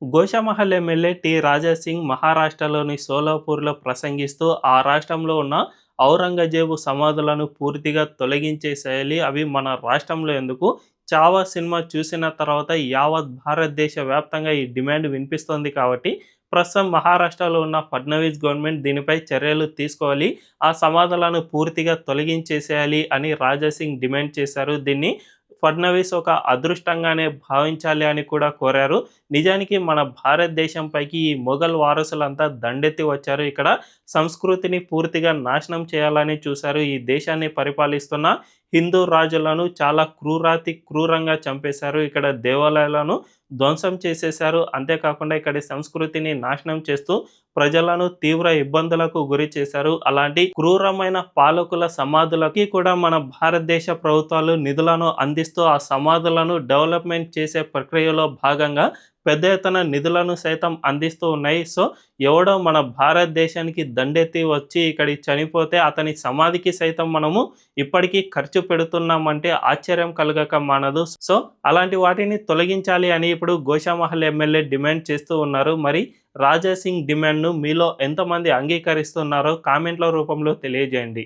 Goshamahal MLA T. Raja Singh మహారాష్ట్రలోని సోలాపూర్‌లో ప్రసంగిస్తూ ఆ రాష్ట్రంలో ఉన్న ఔరంగజేబు సమాధులను పూర్తిగా తొలగించేసేయాలి. అవి మన రాష్ట్రంలో ఎందుకు? 'చావా' సినిమా చూసిన తర్వాత యావత్ భారతదేశ వ్యాప్తంగా ఈ డిమాండ్ వినిపిస్తోంది కాబట్టి, ప్రస్తుతం మహారాష్ట్రలో ఉన్న ఫడ్నవీస్ గవర్నమెంట్ దీనిపై చర్యలు తీసుకోవాలి. ఆ సమాధులను పూర్తిగా తొలగించేసేయాలి అని రాజా సింగ్ డిమాండ్ చేశారు. దీన్ని ఫడ్నవీస్ ఒక అదృష్టంగానే భావించాలి అని కూడా కోరారు. నిజానికి మన భారతదేశం పైకి ఈ మొఘల్ వారసులంతా దండెత్తి వచ్చారు. ఇక్కడ సంస్కృతిని పూర్తిగా నాశనం చేయాలని చూశారు. ఈ దేశాన్ని పరిపాలిస్తున్న హిందూ రాజులను చాలా క్రూరంగా చంపేశారు. ఇక్కడ దేవాలయాలను ధ్వంసం చేసేశారు. అంతేకాకుండా ఇక్కడి సంస్కృతిని నాశనం చేస్తూ ప్రజలను తీవ్ర ఇబ్బందులకు గురి చేశారు. అలాంటి క్రూరమైన పాలకుల సమాధులకి కూడా మన భారతదేశ ప్రభుత్వాలు నిధులను అందిస్తూ ఆ సమాధులను డెవలప్‌మెంట్ చేసే ప్రక్రియలో భాగంగా పెద్ద ఎత్తున నిధులను సైతం అందిస్తూ ఉన్నాయి. సో, ఎవడో మన భారతదేశానికి దండెత్తి వచ్చి ఇక్కడికి చనిపోతే అతని సమాధికి సైతం మనము ఇప్పటికీ ఖర్చు పెడుతున్నామంటే ఆశ్చర్యం కలగక మానదు. సో, అలాంటి వాటిని తొలగించాలి అని ఇప్పుడు గోషామహల్ ఎమ్మెల్యే డిమాండ్ చేస్తూ ఉన్నారు. మరి రాజా సింగ్ డిమాండ్‌ను మీలో ఎంతమంది అంగీకరిస్తున్నారో కామెంట్‌ల రూపంలో తెలియజేయండి.